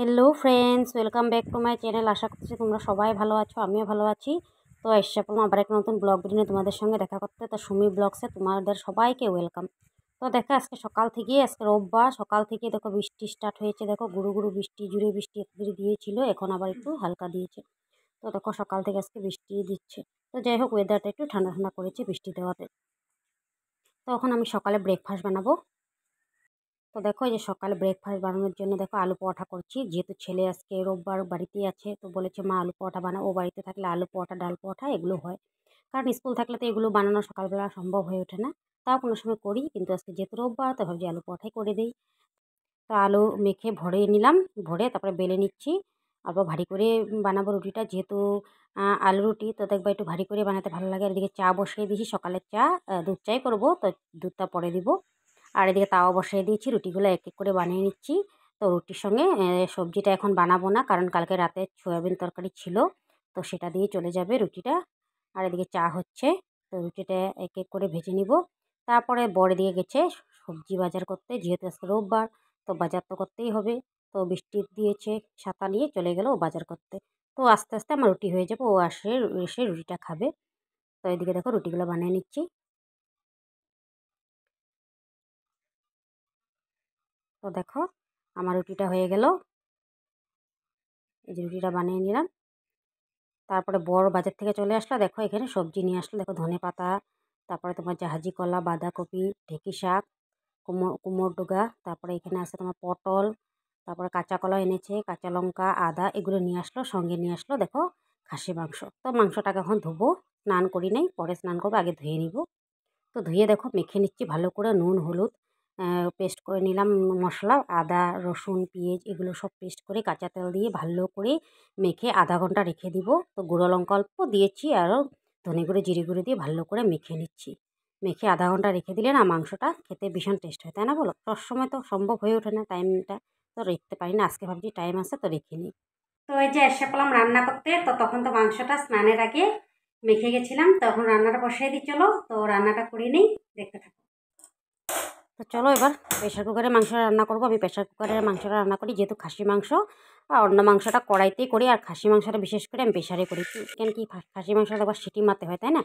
Hello friends, welcome back to my channel. আশা করছি তোমরা সবাই ভালো আছো, আমিও ভালো আছি। তো এসে পড়লাম আবার একটা নতুন ব্লগ ভিডিও নিয়ে তোমাদের সঙ্গে দেখা করতে। তো সুমি ব্লগসে তোমাদের সবাইকে ওয়েলকাম। তো দেখো আজকে সকাল থেকেই, আজকে রোববার, সকাল থেকে দেখো বৃষ্টি স্টার্ট হয়েছে। দেখো গুরু গুরু বৃষ্টি, জুড়ে বৃষ্টি একদিন দিয়েছিল, এখন আবার একটু হালকা দিয়েছে। তো দেখো সকাল থেকে আজকে বৃষ্টি দিচ্ছে। তো যাই হোক, ওয়েদারটা একটু ঠান্ডা ঠান্ডা করেছে বৃষ্টি দেওয়াতে। তো এখন আমি সকালে ব্রেকফাস্ট বানাবো। তো দেখো এই যে সকালে ব্রেকফাস্ট বানানোর জন্য দেখো আলু পরোটা করছি। যেহেতু ছেলে আজকে রোববার বাড়িতেই আছে, তো বলেছে মা আলু পরোটা বানাও। ও বাড়িতে থাকলে আলু পরোটা, ডাল পরোটা এগুলো হয়, কারণ স্কুল থাকলে তো এগুলো বানানো সকালবেলা সম্ভব হয়ে ওঠে না। তাও কোনো সময় করি, কিন্তু আজকে যেহেতু রোববার তো ভাবছি আলু পরোটাই করে দিই। তো আলু মেখে ভরে নিলাম, ভরে তারপরে বেলে নিচ্ছি। আবার ভারী করে বানাবো রুটিটা, যেহেতু আলু রুটি, তো দেখবা একটু ভারী করে বানাতে ভালো লাগে। আর এদিকে চা বসিয়ে দিয়েছি, সকালের চা, দুধ চাই করবো, তো দুধটা পরে দিব। আর এদিকে তাওয়া বসিয়ে দিয়েছি, রুটিগুলো এক এক করে বানিয়ে নিচ্ছি। তো রুটির সঙ্গে সবজিটা এখন বানাবো না, কারণ কালকে রাতে সয়াবিন তরকারি ছিল, তো সেটা দিয়ে চলে যাবে রুটিটা। আর এদিকে চা হচ্ছে, তো রুটিটা এক এক করে ভেজে নিব। তারপরে বর দিয়ে গেছে সবজি বাজার করতে, যেহেতু আজকে রোববার, তো বাজার তো করতেই হবে। তো বৃষ্টি দিয়েছে, ছাতা নিয়ে চলে গেল ও বাজার করতে। তো আস্তে আস্তে আমার রুটি হয়ে যাবে, ও এসে রুটিটা খাবে। তো এদিকে দেখো রুটিগুলো বানিয়ে নিচ্ছি। তো দেখো আমার রুটিটা হয়ে গেল, এই যে রুটিটা বানিয়ে নিলাম। তারপরে বড় বাজার থেকে চলে আসলো, দেখো এখানে সবজি নিয়ে আসলো। দেখো ধনে পাতা, তারপরে তোমার জাহাজি কলা, বাঁধাকপি, ঢেঁকি শাক, কুমড়ো ডোগা, তারপরে এখানে আছে তোমার পটল, তারপরে কাঁচা কলা এনেছে, কাঁচা লঙ্কা, আদা এগুলো নিয়ে আসলো। সঙ্গে নিয়ে আসলো দেখো খাসি মাংস। তো মাংসটাকে এখন ধুবো, স্নান করি নাই, পরে স্নান করবো, আগে ধুয়ে নিব। তো ধুয়ে দেখো মেখে নিচ্ছি ভালো করে, নুন হলুদ পেস্ট করে নিলাম। মশলা আদা রসুন পেঁয়াজ এগুলো সব পেস্ট করে কাঁচা তেল দিয়ে ভালো করে মেখে আধা ঘন্টা রেখে দিব। তো গুঁড়ো লঙ্কা অল্প দিয়েছি, আরও ধনে গুঁড়ো জিরে গুঁড়ো দিয়ে ভালো করে মেখে নিচ্ছি। মেখে আধা ঘন্টা রেখে দিলে না মাংসটা খেতে ভীষণ টেস্ট হয়, তাই না বলো? সবসময় তো সম্ভব হয়ে ওঠে না, টাইমটা তো রাখতে পারি না। আজকে ভাবছি টাইম আছে তো রেখে নিই। তো এই যে এসে পেলাম রান্না করতে। তো তখন তো মাংসটা স্নানের আগে মেখে গেছিলাম, তখন রান্নাটা বসিয়ে দিই। চলো তো রান্নাটা করে নিই, দেখতে থাকো। তো চলো এবার প্রেশার কুকারে মাংসটা রান্না করবো। আমি প্রেশার কুকারে মাংসটা রান্না করি, যেহেতু খাসি মাংস। আর অন্য মাংসটা কড়াইতেই করি, আর খাসি মাংসটা বিশেষ করে আমি প্রেশারে করি। কেন কি খাসি মাংসটা আবার সিটি মারতে হয়, তাই না?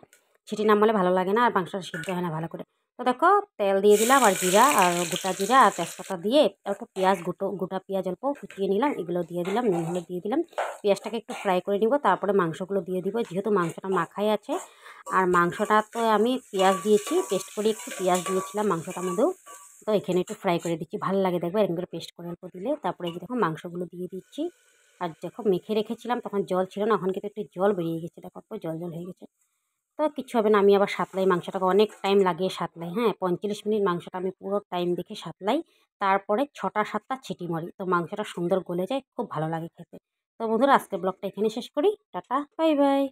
সিটি না মারলে ভালো লাগে না, আর মাংসটা সিদ্ধ হয় না ভালো করে। তো দেখো তেল দিয়ে দিলাম, আর জিরা, আর গোটা জিরা আর তেজপাতা দিয়ে অল্প পেঁয়াজ, গোটা পেঁয়াজ অল্প ফুটিয়ে নিলাম, এগুলো দিয়ে দিলাম, নুন হলুদ দিয়ে দিলাম। পেঁয়াজটাকে একটু ফ্রাই করে নিব, তারপরে মাংসগুলো দিয়ে দিব, যেহেতু মাংসটা মাখাই আছে। আর মাংসটা তো আমি পেঁয়াজ দিয়েছি, পেস্ট করে একটু পেঁয়াজ দিয়েছিলাম মাংসটার মধ্যেও। তো এখানে একটু ফ্রাই করে দিচ্ছি, ভালো লাগে দেখবে এরকম করে পেস্ট করে অল্প দিলে। তারপরে এই যে দেখো মাংসগুলো দিয়ে দিচ্ছি। আর দেখো মেখে রেখেছিলাম, তখন জল ছিল না, এখন কিন্তু একটু জল বেরিয়ে গেছে, দেখো জল জল হয়ে গেছে। তো কিচ্ছু হবে না, আমি আবার সাতলাই মাংসটাকে, অনেক টাইম লাগিয়ে সাতলাই, হ্যাঁ 45 মিনিট মাংসটা আমি পুরো টাইম দেখে সাতলাই। তারপরে 6টা 7টা ছিটি মারি, তো মাংসটা সুন্দর গলে যায়, খুব ভালো লাগে খেতে। তো বন্ধুরা আজকের ব্লগটা এখানে শেষ করি, টাটা বাই বাই।